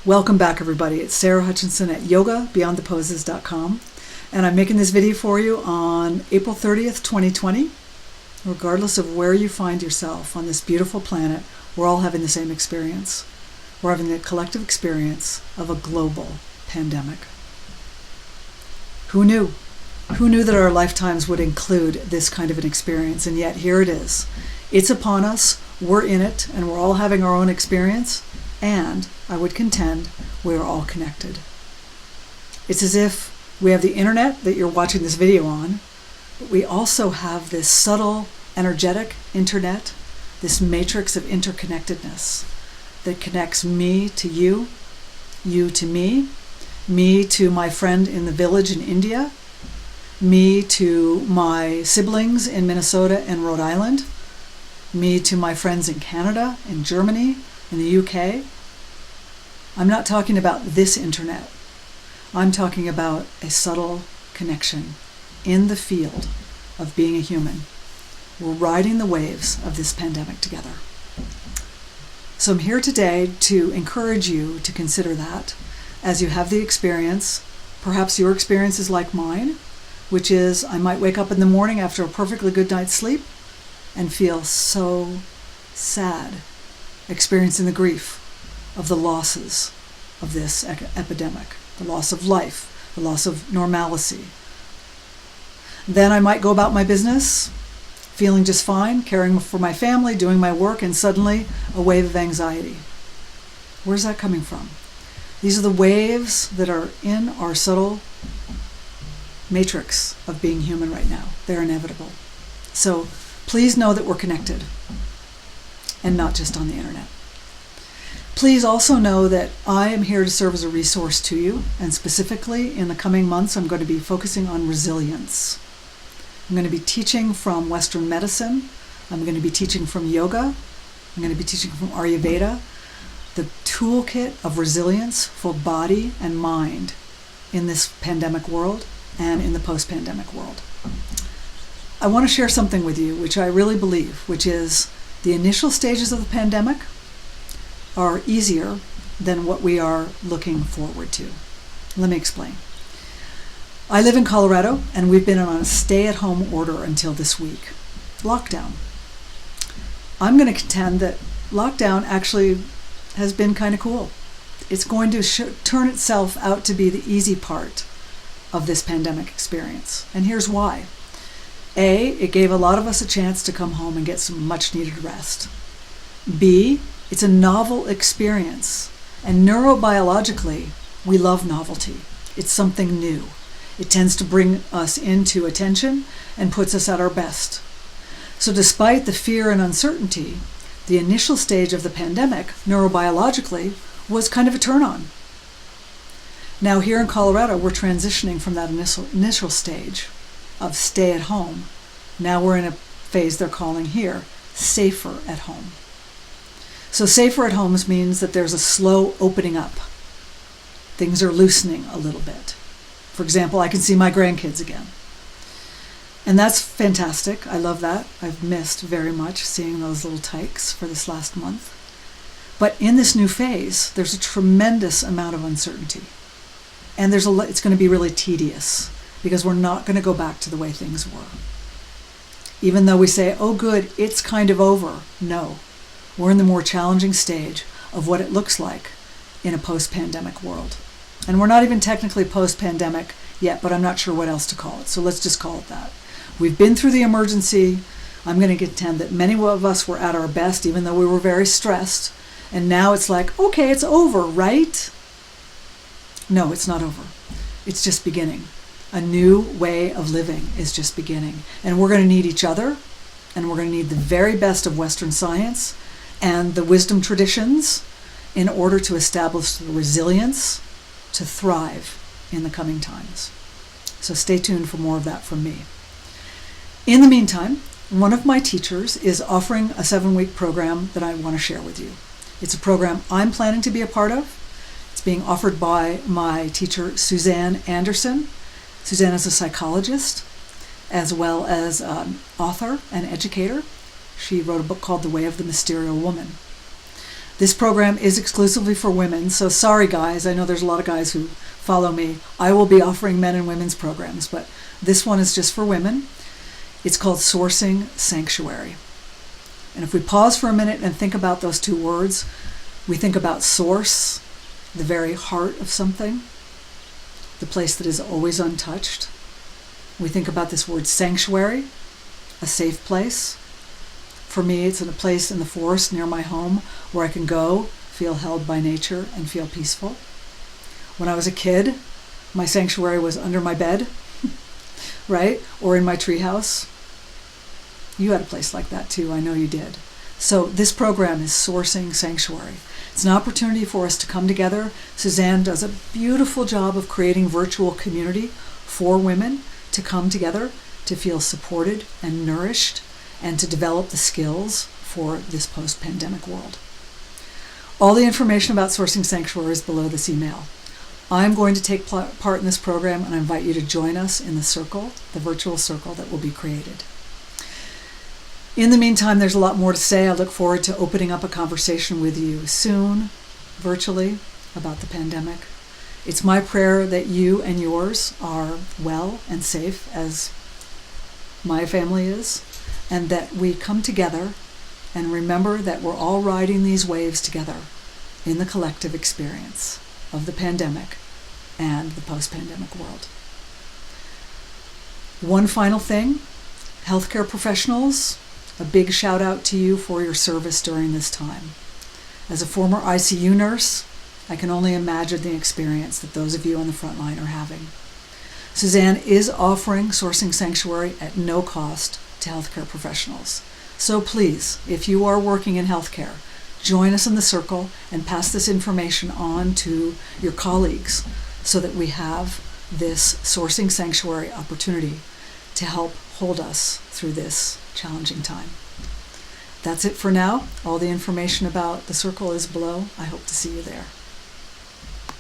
Welcome back, everybody. It's Sarah Hutchinson at yogabeyondtheposes.com, and I'm making this video for you on April 30th, 2020. Regardless of where you find yourself on this beautiful planet, we're all having the same experience. We're having the collective experience of a global pandemic. Who knew? Who knew that our lifetimes would include this kind of an experience? And yet here it is. It's upon us, we're in it, and we're all having our own experience. And I would contend we're all connected. It's as if we have the internet that you're watching this video on, but we also have this subtle, energetic internet, this matrix of interconnectedness that connects me to you, you to me to my friend in the village in India, me to my siblings in Minnesota and Rhode Island, me to my friends in Canada, in Germany, in the UK. I'm not talking about this internet. I'm talking about a subtle connection in the field of being a human. We're riding the waves of this pandemic together. So I'm here today to encourage you to consider that as you have the experience. Perhaps your experience is like mine, which is I might wake up in the morning after a perfectly good night's sleep and feel so sad, experiencing the grief of the losses of this epidemic, the loss of life, the loss of normalcy. Then I might go about my business, feeling just fine, caring for my family, doing my work, and suddenly a wave of anxiety. Where's that coming from? These are the waves that are in our subtle matrix of being human right now. They're inevitable. So please know that we're connected and not just on the internet. Please also know that I am here to serve as a resource to you, and specifically in the coming months I'm going to be focusing on resilience. I'm going to be teaching from Western medicine. I'm going to be teaching from yoga. I'm going to be teaching from Ayurveda, the toolkit of resilience for body and mind in this pandemic world and in the post-pandemic world. I want to share something with you which I really believe, which is the initial stages of the pandemic are easier than what we are looking forward to. Let me explain. I live in Colorado, and we've been on a stay-at-home order until this week. Lockdown. I'm going to contend that lockdown actually has been kind of cool. It's going to turn itself out to be the easy part of this pandemic experience. And here's why. A, it gave a lot of us a chance to come home and get some much-needed rest. B, it's a novel experience. And neurobiologically, we love novelty. It's something new. It tends to bring us into attention and puts us at our best. So despite the fear and uncertainty, the initial stage of the pandemic, neurobiologically, was kind of a turn-on. Now here in Colorado, we're transitioning from that initial stage of stay at home. Now we're in a phase they're calling here safer at home. So safer at home means that there's a slow opening up. Things are loosening a little bit. For example, I can see my grandkids again. And that's fantastic. I love that. I've missed very much seeing those little tykes for this last month. But in this new phase, there's a tremendous amount of uncertainty. And it's going to be really tedious because we're not going to go back to the way things were. Even though we say, oh good, it's kind of over. No, we're in the more challenging stage of what it looks like in a post-pandemic world. And we're not even technically post-pandemic yet, but I'm not sure what else to call it. So let's just call it that. We've been through the emergency. I'm going to contend that many of us were at our best, even though we were very stressed. And now it's like, okay, it's over, right? No, it's not over. It's just beginning. A new way of living is just beginning. And we're going to need each other, and we're going to need the very best of Western science and the wisdom traditions in order to establish the resilience to thrive in the coming times. So stay tuned for more of that from me. In the meantime, one of my teachers is offering a 7-week program that I want to share with you. It's a program I'm planning to be a part of. It's being offered by my teacher, Suzanne Anderson. Suzanne is a psychologist as well as an author and educator. She wrote a book called The Way of the Mysterial Woman. This program is exclusively for women, so sorry guys, I know there's a lot of guys who follow me. I will be offering men and women's programs, but this one is just for women. It's called Sourcing Sanctuary. And if we pause for a minute and think about those two words, we think about source, the very heart of something, the place that is always untouched. We think about this word sanctuary, a safe place. For me, it's in a place in the forest near my home where I can go, feel held by nature, and feel peaceful. When I was a kid, my sanctuary was under my bed, right? Or in my treehouse. You had a place like that too, I know you did. So this program is Sourcing Sanctuary. It's an opportunity for us to come together. Suzanne does a beautiful job of creating virtual community for women to come together, to feel supported and nourished, and to develop the skills for this post-pandemic world. All the information about Sourcing Sanctuary is below this email. I'm going to take part in this program, and I invite you to join us in the circle, the virtual circle that will be created. In the meantime, there's a lot more to say. I look forward to opening up a conversation with you soon, virtually, about the pandemic. It's my prayer that you and yours are well and safe, as my family is, and that we come together and remember that we're all riding these waves together in the collective experience of the pandemic and the post-pandemic world. One final thing, healthcare professionals, a big shout out to you for your service during this time. As a former ICU nurse, I can only imagine the experience that those of you on the front line are having. Suzanne is offering Sourcing Sanctuary at no cost to healthcare professionals. So please, if you are working in healthcare, join us in the circle and pass this information on to your colleagues so that we have this Sourcing Sanctuary opportunity to help hold us through this challenging time. That's it for now. All the information about the circle is below. I hope to see you there.